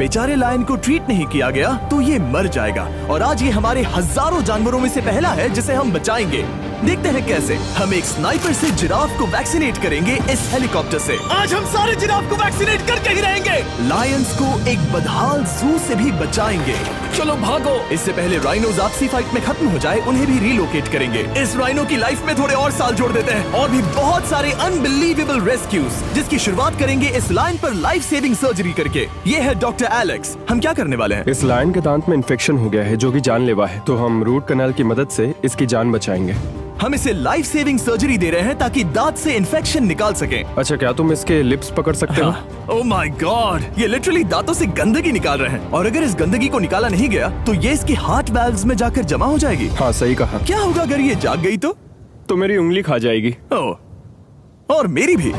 बेचारे लायन को ट्रीट नहीं किया गया तो ये मर जाएगा। और आज ये हमारे हजारों जानवरों में से पहला है जिसे हम बचाएंगे। देखते हैं कैसे। हम एक स्नाइपर से जिराफ को वैक्सीनेट करेंगे इस हेलीकॉप्टर से। आज हम सारे जिराफ को वैक्सीनेट करके ही रहेंगे। लायंस को एक बदहाल जू से भी बचाएंगे। चलो भागो। इससे पहले राइनोज आपसी फाइट में खत्म हो जाए, उन्हें भी रिलोकेट करेंगे। इस राइनो की लाइफ में थोड़े और साल जोड़ देते हैं और भी बहुत सारे अनबिलीवेबल रेस्क्यूज, जिसकी शुरुआत करेंगे इस लायन पर लाइफ सेविंग सर्जरी करके। ये है डॉक्टर एलेक्स। हम क्या करने वाले हैं? इस लायन के दांत में इन्फेक्शन हो गया है जो कि जानलेवा है, तो हम रूट कैनाल की मदद से इसकी जान बचाएंगे। हम इसे लाइफ सेविंग सर्जरी दे रहे हैं ताकि दांत से इन्फेक्शन निकाल सकें। अच्छा, क्या तुम इसके लिप्स पकड़ सकते हो? ओह माय गॉड, ये लिटरली दांतों से गंदगी निकाल रहे हैं और अगर इस गंदगी को निकाला नहीं गया तो ये इसकी हार्ट वाल्व्स में जाकर जमा हो जाएगी। हाँ, सही कहा। क्या होगा अगर ये जाग गई तो मेरी उंगली खा जाएगी। ओह, और मेरी भी।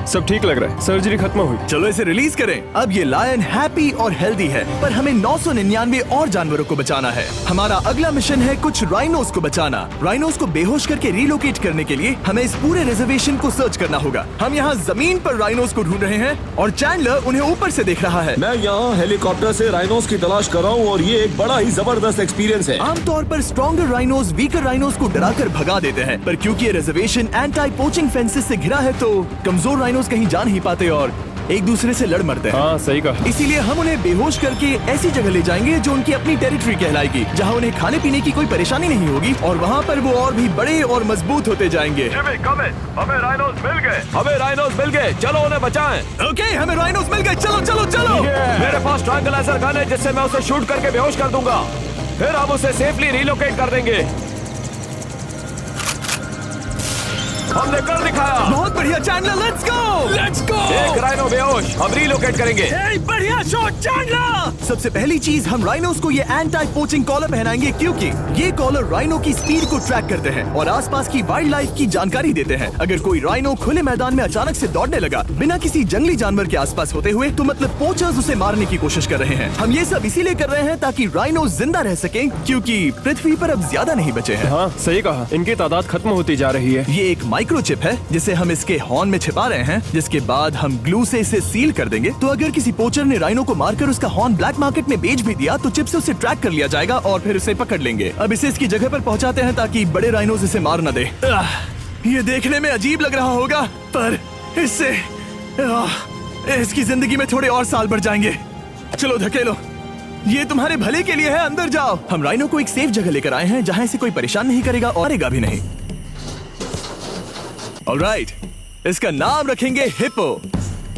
सब ठीक लग रहा है, सर्जरी खत्म हुई। चलो इसे रिलीज करें। अब ये लायन हैप्पी और हेल्दी है, पर हमें 999 और जानवरों को बचाना है। हमारा अगला मिशन है कुछ राइनोस को बचाना। राइनोस को बेहोश करके रिलोकेट करने के लिए हमें इस पूरे रिजर्वेशन को सर्च करना होगा। हम यहाँ जमीन पर राइनोस को ढूंढ रहे हैं और चैंडलर उन्हें ऊपर से देख रहा है। मैं यहाँ हेलीकॉप्टर से राइनोस की तलाश कर रहा हूँ और ये एक बड़ा ही जबरदस्त एक्सपीरियंस है। आमतौर पर स्ट्रॉन्गर राइनोस वीकर राइनोस को डराकर भगा देते हैं, पर क्योंकि ये रिजर्वेशन एंटी पोचिंग फेंसेस से घिरा है तो कमजोर राइनोस कहीं जा नहीं पाते और एक दूसरे से लड़ मरते हैं। हाँ, सही कहा। इसीलिए हम उन्हें बेहोश करके ऐसी जगह ले जाएंगे जो उनकी अपनी टेरिटरी कहलाएगी, जहाँ उन्हें खाने पीने की कोई परेशानी नहीं होगी और वहाँ पर वो और भी बड़े और मजबूत होते जाएंगे। हमें राइनोस मिल गए। हमें राइनोस मिल गए, चलो उन्हें बचाएं। ओके, हमें राइनोस मिल गए। चलो चलो चलो। मेरे पास ट्रायंगलाइजर गन है जिससे मैं उसे शूट करके बेहोश कर दूंगा, फिर हम उसे सेफली रिलोकेट कर देंगे। हमने कर दिखाया। बहुत बढ़िया चैंडलर, लेट्स गो। एक राइनो बेहोश, हम रिलोकेट करेंगे। बढ़िया शॉट चैंडलर। सबसे पहली चीज, हम राइनोस को ये एंटी पोचिंग कॉलर पहनाएंगे क्योंकि ये कॉलर राइनो की स्पीड को ट्रैक करते हैं और आसपास की वाइल्ड लाइफ की जानकारी देते हैं। अगर कोई राइनो खुले मैदान में अचानक से दौड़ने लगा बिना किसी जंगली जानवर के आसपास होते हुए, तो मतलब पोचर्स उसे मारने की कोशिश कर रहे हैं। हम ये सब इसीलिए कर रहे हैं ताकि राइनो जिंदा रह सकें, क्योंकि पृथ्वी पर अब ज्यादा नहीं बचे हैं। हाँ, सही कहा। इनकी तादाद खत्म होती जा रही है। ये एक माइक्रोचिप है जिसे हम इसके हॉर्न में छिपा रहे हैं, जिसके बाद हम ग्लू से इसे सील कर देंगे। तो अगर किसी पोचर ने राइनो को मारकर उसका हॉर्न ब्लैक मार्केट में बेच भी दिया तो चिप से उसे ट्रैक कर लिया जाएगा और फिर उसे पकड़ लेंगे। अब इसे इसकी जगह पर पहुंचाते हैं ताकि बड़े राइनोस इसे मार न दे। ये देखने में अजीब लग रहा होगा, पर इससे इसकी जिंदगी में थोड़े और साल बढ़ जाएंगे। चलो धकेलो, ये तुम्हारे भले के लिए है, अंदर जाओ। हम राइनो को एक सेफ जगह लेकर आए हैं जहाँ इसे कोई परेशान नहीं करेगा और मरेगा भी नहीं। ऑलराइट, इसका नाम रखेंगे हिप्पो।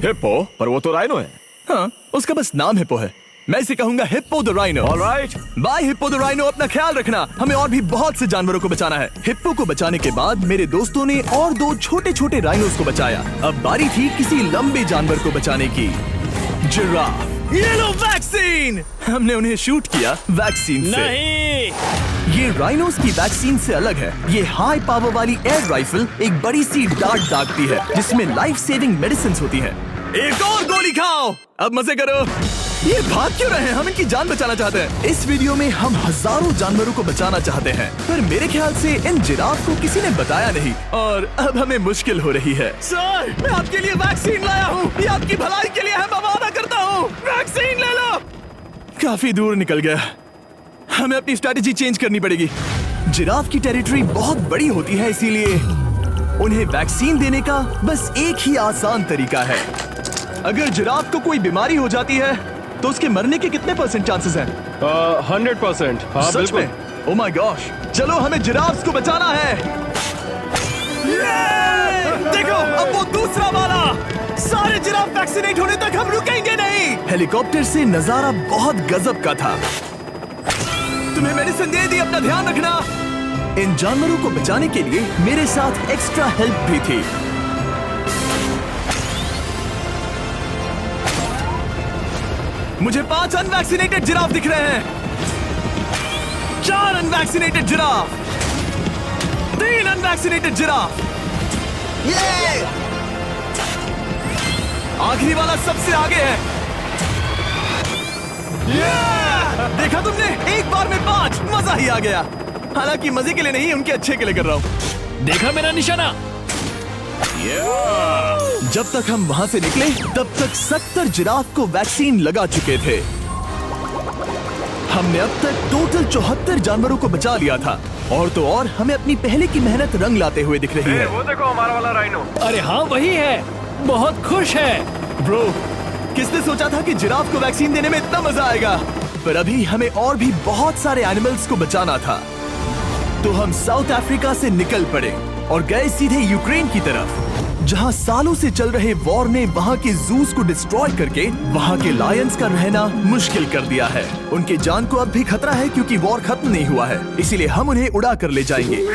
हिप्पो? पर वो तो राइनो है। हाँ, उसका बस नाम हिप्पो है। मैं इसे कहूंगा hippo the rhino. Alright, bye hippo the rhino. अपना ख्याल रखना, हमें और भी बहुत से जानवरों को बचाना है। हिप्पो को बचाने के बाद मेरे दोस्तों ने और 2 छोटे छोटे राइनोस को बचाया। अब बारी थी किसी लंबे जानवर को बचाने की। जिराफ। ये लो वैक्सीन। हमने उन्हें शूट किया वैक्सीन से। नहीं, ये राइनोस की वैक्सीन से अलग है। ये हाई पावर वाली एयर राइफल एक बड़ी सी डार्ट दागती है जिसमें लाइफ सेविंग मेडिसिन होती है। एक और गोली खाओ, अब मजे करो। ये भाग क्यों रहे हैं? हम इनकी जान बचाना चाहते हैं। इस वीडियो में हम हजारों जानवरों को बचाना चाहते हैं, पर मेरे ख्याल से इन जिराफ को किसी ने बताया नहीं और अब हमें मुश्किल हो रही है। सर, मैं आपके लिए वैक्सीन लाया हूँ। ये आपकी भलाई के लिए है, मैं वादा करता हूँ। वैक्सीन ले लो। काफी दूर निकल गया, हमें अपनी स्ट्रैटेजी चेंज करनी पड़ेगी। जिराफ की टेरिटरी बहुत बड़ी होती है, इसीलिए उन्हें वैक्सीन देने का बस एक ही आसान तरीका है। अगर जिराफ को कोई बीमारी हो जाती है तो उसके मरने के कितने % चांसेस हैं? 100%। हाँ, सच बिल्कुल। में? ओह माय गॉश, चलो हमें जिराफ्स को बचाना है। देखो, अब वो दूसरा वाला। सारे जिराफ वैक्सीनेट होने तक हम रुकेंगे नहीं। हेलीकॉप्टर से नजारा बहुत गजब का था। तुम्हें मेडिसिन दे दी, अपना ध्यान रखना। इन जानवरों को बचाने के लिए मेरे साथ एक्स्ट्रा हेल्प भी थी। मुझे 5 अनवैक्सीनेटेड जिराफ दिख रहे हैं। 4 अनवैक्सीनेटेड जिराफ, 3 अनवैक्सीनेटेड जिराफ। आखिरी वाला सबसे आगे है। देखा तुमने, एक बार में 5। मजा ही आ गया। हालांकि मजे के लिए नहीं, उनके अच्छे के लिए कर रहा हूँ। देखा मेरा निशाना? जब तक हम वहाँ से निकले तब तक 70 जिराफ को वैक्सीन लगा चुके थे। हमने अब तक टोटल 74 जानवरों को बचा लिया था। और तो और हमें अपनी पहले की मेहनत रंग लाते हुए दिख रही है। वो देखो हमारा वाला राइनो। अरे हाँ वही है, बहुत खुश है। ब्रो, किसने सोचा था कि जिराफ को वैक्सीन देने में इतना मजा आएगा। पर अभी हमें और भी बहुत सारे एनिमल्स को बचाना था। तो हम साउथ अफ्रीका से निकल पड़े और गए सीधे यूक्रेन की तरफ, जहां सालों से चल रहे वॉर ने वहां के जूस को डिस्ट्रॉय करके वहां के लायंस का रहना मुश्किल कर दिया है। उनके जान को अब भी खतरा है क्योंकि वॉर खत्म नहीं हुआ है, इसीलिए हम उन्हें उड़ा कर ले जाएंगे।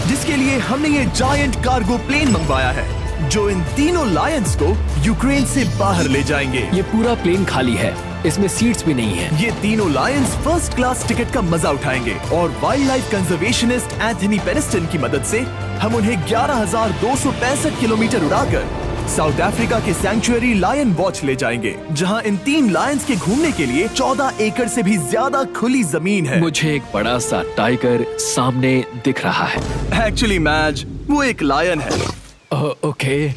जिसके लिए हमने ये जायंट कार्गो प्लेन मंगवाया है जो इन तीनों लायंस को यूक्रेन से बाहर ले जाएंगे। ये पूरा प्लेन खाली है, इसमें सीट्स भी नहीं है। ये तीनों लायंस फर्स्ट क्लास टिकट का मजा उठाएंगे और वाइल्ड लाइफ कंजर्वेशनिस्ट एंथनी पेनिस्टन की मदद से हम उन्हें 11,265 किलोमीटर उड़ाकर साउथ अफ्रीका के सैंक्चुअरी लायन वॉच ले जाएंगे, जहां इन 3 लायंस के घूमने के लिए 14 एकड़ से भी ज्यादा खुली जमीन है। मुझे एक बड़ा सा टाइगर सामने दिख रहा है। एक्चुअली मैच वो एक लायन है। ओके।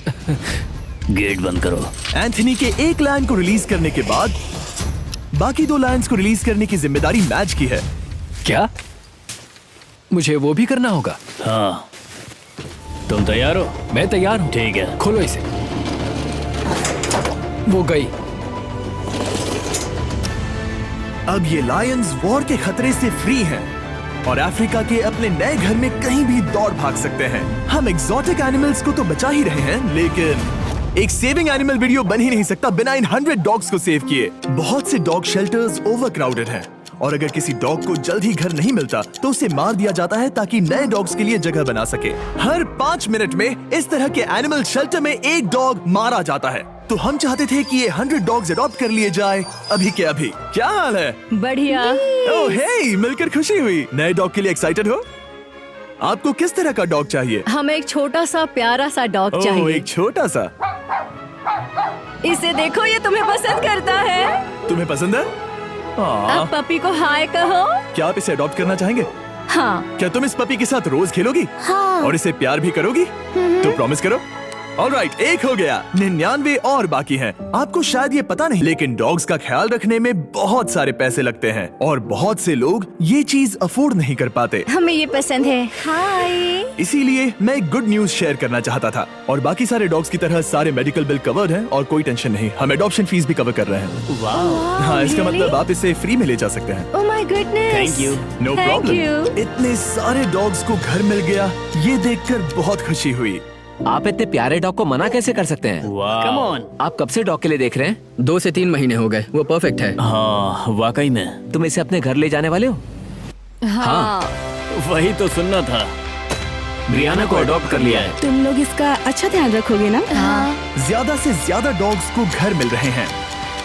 गेट बंद करो। एंथनी के एक लायन को रिलीज करने के बाद बाकी 2 लायंस को रिलीज करने की जिम्मेदारी मैच की है। क्या मुझे वो भी करना होगा? हाँ, तुम तैयार हो? मैं तैयार हूँ। ठीक है। खोलो इसे। वो गई। अब ये लायंस वॉर के खतरे से फ्री हैं और अफ्रीका के अपने नए घर में कहीं भी दौड़ भाग सकते हैं। हम एक्सोटिक एनिमल्स को तो बचा ही रहे हैं, लेकिन एक सेविंग एनिमल वीडियो बन ही नहीं सकता बिना इन 100 डॉग्स को सेव किए। बहुत से डॉग शेल्टर्स ओवरक्राउडेड हैं और अगर किसी डॉग को जल्द ही घर नहीं मिलता तो उसे मार दिया जाता है ताकि नए डॉग्स के लिए जगह बना सके। हर 5 मिनट में इस तरह के एनिमल शेल्टर में एक डॉग मारा जाता है। तो हम चाहते थे कि ये 100 डॉग्स अडॉप्ट कर लिए जाए अभी के अभी। क्या हाल है? बढ़िया। ओह हे, मिलकर खुशी हुई। नए डॉग के लिए एक्साइटेड हो? आपको किस तरह का डॉग चाहिए? हमें एक छोटा सा प्यारा सा डॉग ओह, चाहिए। एक छोटा सा। इसे देखो, ये तुम्हें पसंद करता है। तुम्हें पसंद है? अब पपी को हाय कहो। क्या आप इसे अडॉप्ट करना चाहेंगे? हाँ। क्या तुम इस पपी के साथ रोज खेलोगी? हाँ। और इसे प्यार भी करोगी? तो प्रॉमिस करो। ऑलराइट, एक हो गया। 99 और बाकी हैं। आपको शायद ये पता नहीं, लेकिन डॉग्स का ख्याल रखने में बहुत सारे पैसे लगते हैं और बहुत से लोग ये चीज अफोर्ड नहीं कर पाते। हमें ये पसंद है। हाय। इसीलिए मैं एक गुड न्यूज शेयर करना चाहता था। और बाकी सारे डॉग्स की तरह सारे मेडिकल बिल कवर्ड हैं और कोई टेंशन नहीं। हम एडॉप्शन फीस भी कवर कर रहे हैं। हाँ, इसका मतलब आप इसे फ्री में ले जा सकते हैं। Oh my goodness. Thank you. No Thank problem. you. इतने सारे डॉग्स को घर मिल गया, ये देखकर बहुत खुशी हुई। आप इतने प्यारे डॉग को मना कैसे कर सकते हैं? Come on. आप कब से डॉग के लिए देख रहे हैं? 2 से 3 महीने हो गए। वो परफेक्ट है। हाँ, वाकई में। तुम इसे अपने घर ले जाने वाले हो? हाँ। वही तो सुनना था। ब्रियाना को अडॉप्ट कर लिया है। तुम लोग इसका अच्छा ध्यान रखोगे ना? हाँ। ज्यादा से ज्यादा डॉग्स को घर मिल रहे हैं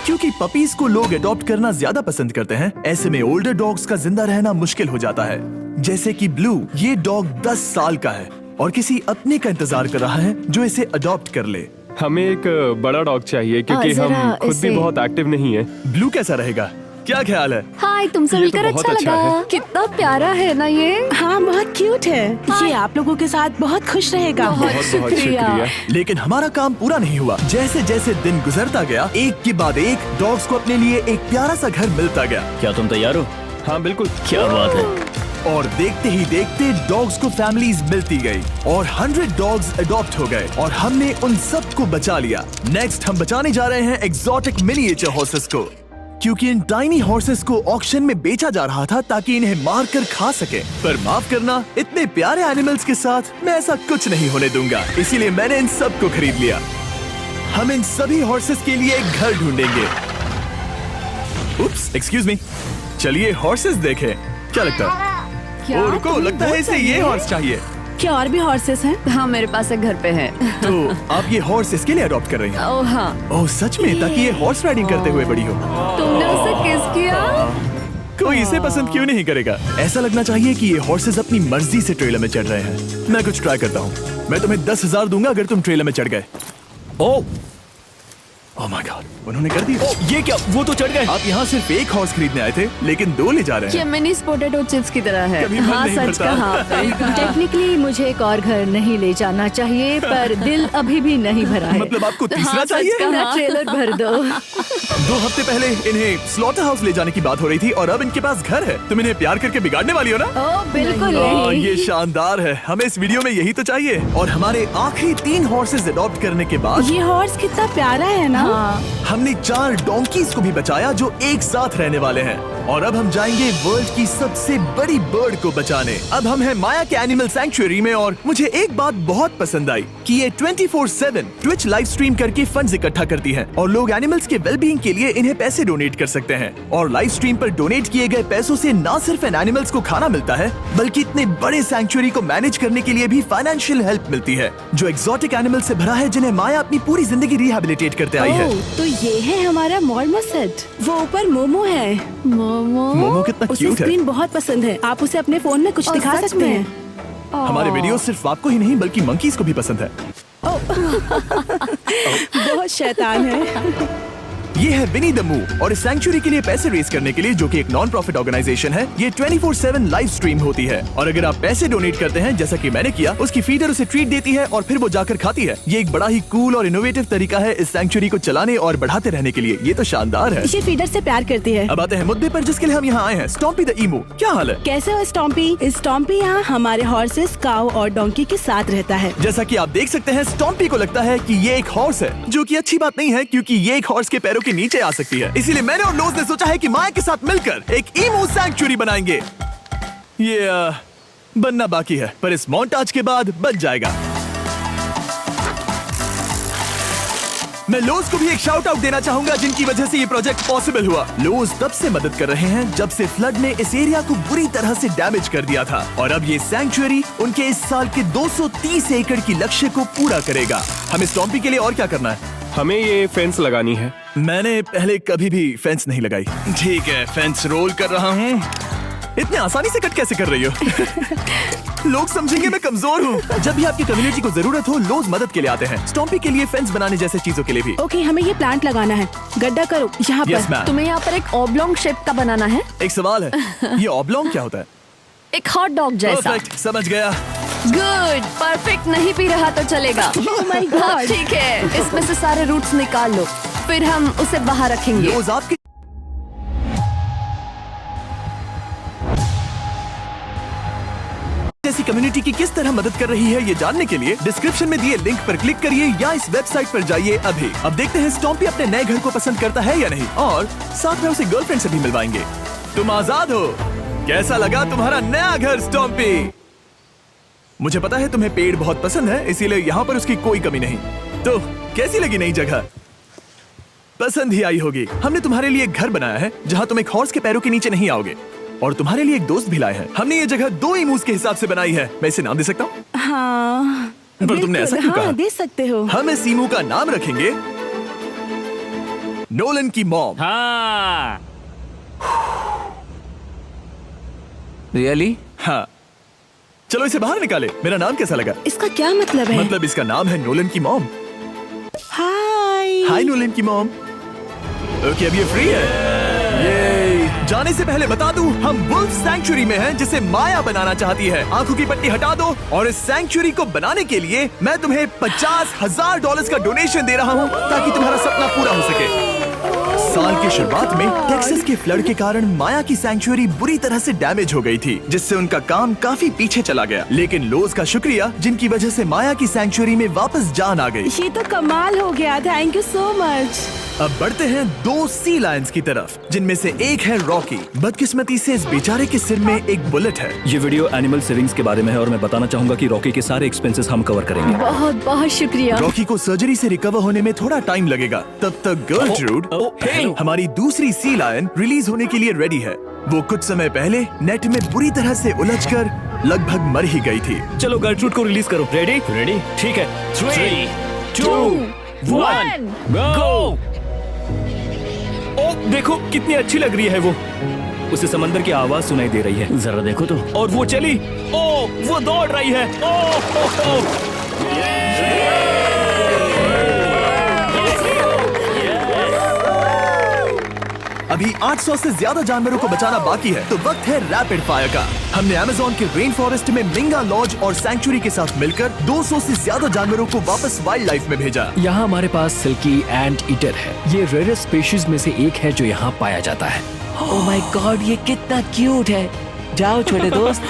क्योंकि पपीज को लोग अडॉप्ट करना ज्यादा पसंद करते हैं। ऐसे में ओल्डर डॉग्स का जिंदा रहना मुश्किल हो जाता है। जैसे कि ब्लू, ये डॉग 10 साल का है और किसी अपने का इंतजार कर रहा है जो इसे अडॉप्ट कर ले। हमें एक बड़ा डॉग चाहिए क्योंकि जरा हम खुद भी इसे- बहुत एक्टिव नहीं है। ब्लू कैसा रहेगा? क्या ख्याल है? हाय, तुमसे ये तो मिलकर बहुत अच्छा अच्छा लगा। है। कितना प्यारा है ना ये। हाँ, बहुत क्यूट है। ये आप लोगों के साथ बहुत खुश रहेगा। बहुत बहुत शुक्रिया। शुक्रिया। लेकिन हमारा काम पूरा नहीं हुआ। जैसे जैसे दिन गुजरता गया, एक के बाद एक डॉग्स को अपने लिए एक प्यारा सा घर मिलता गया। क्या तुम तैयार हो? हाँ बिल्कुल। क्या बात है। और देखते ही देखते डॉग्स को फैमिलीज मिलती गई और 100 डॉग्स अडॉप्ट हो गए और हमने उन सब को बचा लिया। नेक्स्ट हम बचाने जा रहे हैं एक्सोटिक मिनिएचर हॉर्सेस को, क्योंकि इन टाइनी हॉर्सेस को ऑक्शन में बेचा जा रहा था ताकि इन्हें मार कर खा सके। पर माफ करना, इतने प्यारे एनिमल्स के साथ मैं ऐसा कुछ नहीं होने दूंगा। इसीलिए मैंने इन सब को खरीद लिया। हम इन सभी हॉर्सेस के लिए एक घर ढूंढेंगे। उप्स, एक्सक्यूज मी। चलिए हॉर्सेस देखें। क्या लगता है? क्या? ओ रुको, तुम्हें लगता है वो इसे ये चाहिए? हॉर्स चाहिए। क्या और भी हॉर्सेस हैं? हाँ, मेरे पास एक घर पे है। तो आप ये हॉर्स इसके लिए अडॉप्ट कर रही हैं? ओह हाँ। ओह सच में? ताकि ये हॉर्स राइडिंग करते हुए बड़ी हो। तुमने उसे किस किया? कोई इसे पसंद क्यों नहीं करेगा? ऐसा लगना चाहिए कि ये हॉर्सेस अपनी मर्जी से ट्रेलर में चढ़ रहे हैं। मैं कुछ ट्राई करता हूँ। मैं तुम्हें 10,000 दूंगा अगर तुम ट्रेलर में चढ़ गए। ओ, ओह माय गॉड, उन्होंने कर दिया। ये क्या, वो तो चढ़ गए। आप यहाँ सिर्फ एक हॉर्स खरीदने आए थे, लेकिन 2 ले जा रहे ये हैं। मिनी पोटैटो चिप्स की तरह है। कभी मन हाँ, नहीं सच भरता। कहा। टेक्निकली मुझे एक और घर नहीं ले जाना चाहिए, पर दिल अभी भी नहीं भरा है। मतलब आपको तीसरा हाँ, सच चाहिए? कहा, ट्रेलर भर दो। 2 हफ्ते पहले इन्हें स्लॉटर हाउस ले जाने की बात हो रही थी और अब इनके पास घर है। तुम इन्हें प्यार करके बिगाड़ने वाली हो ना? ओह बिल्कुल ओह, नहीं। ये शानदार है। हमें इस वीडियो में यही तो चाहिए। और हमारे आखिरी 3 हॉर्सेस अडॉप्ट करने के बाद ये हॉर्स कितना प्यारा है ना। हाँ, हमने 4 डोंकीज को भी बचाया जो एक साथ रहने वाले हैं। और अब हम जाएंगे वर्ल्ड की सबसे बड़ी बर्ड को बचाने। अब हम हैं माया के एनिमल सैंक्चुअरी में और मुझे एक बात बहुत पसंद आई कि ये 24/7 ट्विच लाइव स्ट्रीम करके फंड्स इकट्ठा करती हैं और लोग एनिमल्स के वेलबींग के लिए इन्हें पैसे डोनेट कर सकते हैं। और लाइव स्ट्रीम पर डोनेट किए गए पैसों से न सिर्फ इन एनिमल्स को खाना मिलता है, बल्कि इतने बड़े सैंक्चुअरी को मैनेज करने के लिए भी फाइनेंशियल हेल्प मिलती है, जो एक्सोटिक एनिमल से भरा है जिन्हें माया अपनी पूरी जिंदगी रिहेबिलिटेट करते आई है। ओह, तो ये है हमारा मॉर्मोसेट। वो ऊपर मोमो है। मोमो कितना उसे क्यूट है। स्क्रीन बहुत पसंद है। आप उसे अपने फोन में कुछ और दिखा सच सकते में? हैं। हमारे वीडियो सिर्फ आपको ही नहीं बल्कि मंकीज को भी पसंद है। बहुत शैतान है। ये है विनी द मू और इस सैंक्चुअरी के लिए पैसे रेज करने के लिए, जो कि एक नॉन प्रॉफिट ऑर्गेनाइजेशन है, ये 24/7 लाइव स्ट्रीम होती है। और अगर आप पैसे डोनेट करते हैं, जैसा कि मैंने किया, उसकी फीडर उसे ट्रीट देती है और फिर वो जाकर खाती है। ये एक बड़ा ही कूल और इनोवेटिव तरीका है इस सैंक्चुअरी को चलाने और बढ़ाते रहने के लिए। ये तो शानदार है। ये फीडर से प्यार करती है। अब आते हैं मुद्दे पर जिसके लिए हम यहाँ आए हैं, स्टॉम्पी द ईमू। क्या हाल है? कैसे हो स्टॉम्पी? स्टॉम्पी यहाँ हमारे हॉर्सेस, काऊ और डोंकी के साथ रहता है। जैसा कि आप देख सकते हैं, स्टॉम्पी को लगता है कि ये एक हॉर्स है, जो कि अच्छी बात नहीं है क्योंकि ये एक हॉर्स के पैरों के नीचे आ सकती है। इसीलिए मैंने और लोज ने सोचा है कि माया के साथ मिलकर एक ईमू सैंक्चुअरी बनाएंगे। ये बनना बाकी है, पर इस मोंटाज के बाद बन जाएगा। मैं लोज को भी एक शाउट आउट देना चाहूंगा, जिनकी वजह से ये प्रोजेक्ट पॉसिबल हुआ। लोज तब से मदद कर रहे हैं जब से फ्लड ने इस एरिया को बुरी तरह से डैमेज कर दिया था, और अब ये सैंक्चुअरी उनके इस साल के 230 एकड़ की लक्ष्य को पूरा करेगा। हमें स्टॉम्पी के लिए और क्या करना है? हमें ये फेंस लगानी है। मैंने पहले कभी भी फेंस नहीं लगाई। ठीक है, फेंस रोल कर रहा हूँ। इतने आसानी से कट कैसे कर रही हो? लोग समझेंगे मैं कमजोर हूँ। जब भी आपकी कम्युनिटी को जरूरत हो, लोग मदद के लिए आते हैं। स्टॉम्पी के लिए फेंस बनाने जैसे चीजों के लिए भी। ओके, हमें ये प्लांट लगाना है। गड्ढा करो यहाँ यस पर। मैम। तुम्हें यहाँ पर एक ऑब्लोंग शेप का बनाना है, एक सवाल है, ये ऑब्लोंग क्या होता है? एक हॉट डॉग जैसा। परफेक्ट, समझ गया। गुड, परफेक्ट नहीं पी रहा तो चलेगा। Oh my God. हाँ, ठीक है, इसमें से सारे रूट्स निकाल लो, फिर हम उसे बाहर रखेंगे। लोज आपकी जैसी कम्युनिटी की किस तरह मदद कर रही है, ये जानने के लिए डिस्क्रिप्शन में दिए लिंक पर क्लिक करिए या इस वेबसाइट पर जाइए अभी। अब देखते हैं स्टॉम्पी अपने नए घर को पसंद करता है या नहीं, और साथ में उसे गर्लफ्रेंड से भी मिलवाएंगे। तुम आजाद हो। कैसा लगा तुम्हारा नया घर स्टॉम्पी? मुझे पता है तुम्हें पेड़ बहुत पसंद है, इसीलिए यहाँ पर उसकी कोई कमी नहीं। तो कैसी लगी नई जगह? पसंद ही आई होगी। हमने तुम्हारे लिए एक घर बनाया है जहाँ तुम एक हॉर्स के पैरों के नीचे नहीं आओगे, और तुम्हारे लिए एक दोस्त भी लाए हैं। हमने ये जगह 2 ईमूस के हिसाब से बनाई है। मैं इसे नाम दे सकता हूँ? हाँ, पर तुमने ऐसा क्यों हाँ, कहा? दे सकते हो। हम इस ईमू का नाम रखेंगे नोलन की मॉम। हाँ। रियली? हाँ, चलो इसे बाहर निकाले। मेरा नाम कैसा लगा? इसका क्या मतलब है? मतलब इसका नाम है नोलन की मॉम। हाय। हाय नोलन की मॉम। ओके, अब ये फ्री है। ये जाने से पहले बता दूं, हम वुल्फ सैंक्चुअरी में हैं, जिसे माया बनाना चाहती है। आंखों की पट्टी हटा दो, और इस सैंक्चुअरी को बनाने के लिए मैं तुम्हें $50,000 का डोनेशन दे रहा हूं, ताकि तुम्हारा सपना पूरा हो सके। साल की शुरुआत में टेक्सास के फ्लड के कारण माया की सैंक्चुअरी बुरी तरह से डैमेज हो गई थी, जिससे उनका काम काफी पीछे चला गया। लेकिन लोज का शुक्रिया, जिनकी वजह से माया की सैंक्चुअरी में वापस जान आ गई। ये तो कमाल हो गया। Thank you so much. अब बढ़ते हैं 2 सी लायंस की तरफ, जिनमें से एक है रॉकी। बदकिस्मती से इस बेचारे के सिर में एक बुलेट है। ये वीडियो एनिमल सेविंग्स के बारे में है और मैं बताना चाहूंगा कि रॉकी के सारे एक्सपेंसेस हम कवर करेंगे। बहुत बहुत शुक्रिया। रॉकी को सर्जरी से रिकवर होने में थोड़ा टाइम लगेगा। तब तक गर्लट्रूड, हमारी दूसरी सी लायन, रिलीज होने के लिए रेडी है। वो कुछ समय पहले नेट में बुरी तरह से उलझकर लगभग मर ही गई थी। चलो गर्लट्रूड को रिलीज करो। रेडी? रेडी? ठीक है। 3, 2, 1, गो! ओ, देखो कितनी अच्छी लग रही है वो। उसे समंदर की आवाज सुनाई दे रही है। जरा देखो तो। और वो चली। ओ, वो दौड़ रही है। ओ, अभी 800 से ज्यादा जानवरों को बचाना बाकी है, तो वक्त है रैपिड फायर का। हमने अमेज़न के रेन फॉरेस्ट में मिंगा लॉज और सैंक्चुरी के साथ मिलकर 200 से ज्यादा जानवरों को वापस वाइल्ड लाइफ में भेजा। यहाँ हमारे पास सिल्की एंट ईटर है। ये रेयरेस्ट स्पीशीज में से एक है जो यहाँ पाया जाता है। ओह माय गॉड, ये कितना क्यूट है। जाओ छोटे दोस्त।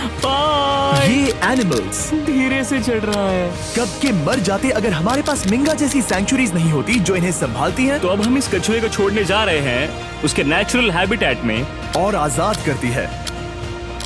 ये एनिमल्स धीरे से चढ़ रहा है। कब के मर जाते अगर हमारे पास मिंगा जैसी सैंक्चुरीज नहीं होती जो इन्हें संभालती हैं तो अब हम इस कछुए को छोड़ने जा रहे हैं उसके नेचुरल हैबिटेट में और आजाद करती है।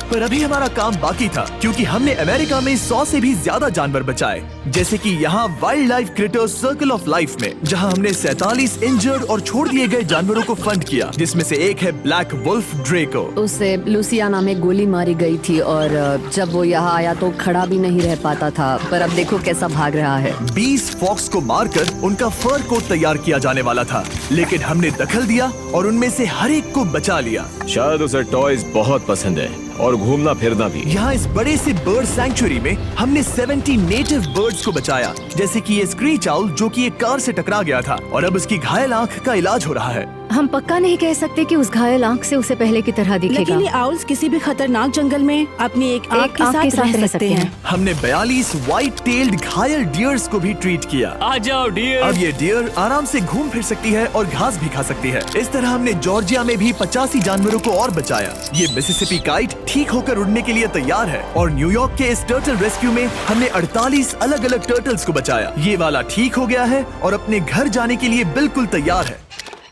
पर अभी हमारा काम बाकी था, क्योंकि हमने अमेरिका में 100 से भी ज्यादा जानवर बचाए, जैसे कि यहाँ wild life critters circle of life में, जहाँ हमने 47 इंजर्ड और छोड़ दिए गए जानवरों को फंड किया, जिसमें से एक है ब्लैक वुल्फ ड्रेको। उसे लुसियाना में गोली मारी गई थी और जब वो यहाँ आया तो खड़ा भी नहीं रह पाता था, पर अब देखो कैसा भाग रहा है। 20 फॉक्स को मारकर उनका फर कोट तैयार किया जाने वाला था, लेकिन हमने दखल दिया और उनमें से हर एक को बचा लिया। शायद उसे टॉयज बहुत पसंद है और घूमना फिरना भी। यहाँ इस बड़े से बर्ड सैंक्चुरी में हमने 70 नेटिव बर्ड्स को बचाया, जैसे कि ये स्क्रीच आउल जो कि एक कार से टकरा गया था और अब उसकी घायल आंख का इलाज हो रहा है। हम पक्का नहीं कह सकते कि उस घायल आंख से उसे पहले की तरह दिखेगा। लेकिन ये आउल्स किसी भी खतरनाक जंगल में अपनी एक आंख के साथ रह सकते हैं। हमने 42 व्हाइट टेल्ड घायल डियर्स को भी ट्रीट किया। आ जाओ डियर। अब ये डियर आराम से घूम फिर सकती है और घास भी खा सकती है। इस तरह हमने जॉर्जिया में भी 85 जानवरों को और बचाया। ये मिसिसिपी काइट ठीक होकर उड़ने के लिए तैयार है और न्यूयॉर्क के इस टर्टल रेस्क्यू में हमने 48 अलग अलग टर्टल्स को बचाया। ये वाला ठीक हो गया है और अपने घर जाने के लिए बिल्कुल तैयार है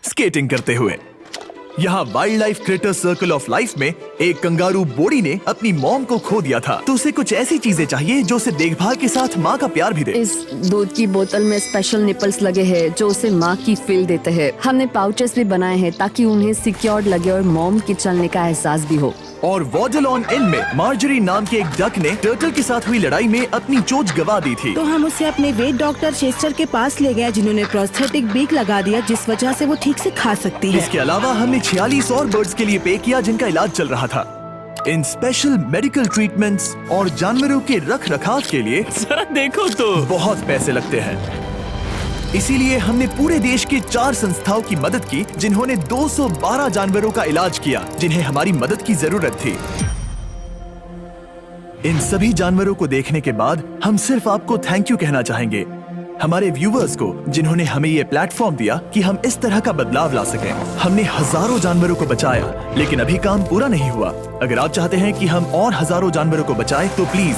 स्केटिंग करते हुए। यहाँ wildlife critter circle of life में एक कंगारू बोडी ने अपनी मॉम को खो दिया था, तो उसे कुछ ऐसी चीजें चाहिए जो उसे देखभाल के साथ माँ का प्यार भी दे। इस दूध की बोतल में स्पेशल निपल्स लगे हैं जो उसे माँ की फील देते हैं। हमने पाउचेस भी बनाए हैं ताकि उन्हें सिक्योर्ड लगे और मॉम के चलने का एहसास भी हो। और वॉडलॉन इन में मार्जरी नाम के एक डक ने टर्टल के साथ हुई लड़ाई में अपनी चोंच गवा दी थी, तो हम उसे अपने वेट डॉक्टर चेस्टर के पास ले गए, जिन्होंने प्रोस्थेटिक बीक लगा दिया, जिस वजह से वो ठीक से खा सकती है। इसके अलावा हमने 46 और बर्ड्स के लिए पे किया जिनका इलाज चल रहा था। इन स्पेशल मेडिकल ट्रीटमेंट्स और जानवरों के रख रखाव के लिए जरा देखो तो बहुत पैसे लगते हैं। इसीलिए हमने पूरे देश के 4 संस्थाओं की मदद की जिन्होंने 212 जानवरों का इलाज किया जिन्हें हमारी मदद की जरूरत थी। इन सभी जानवरों को देखने के बाद हम सिर्फ आपको थैंक यू कहना चाहेंगे, हमारे व्यूवर्स को जिन्होंने हमें ये प्लेटफॉर्म दिया कि हम इस तरह का बदलाव ला सकें। हमने हजारों जानवरों को बचाया, लेकिन अभी काम पूरा नहीं हुआ। अगर आप चाहते हैं कि हम और हजारों जानवरों को बचाएं तो प्लीज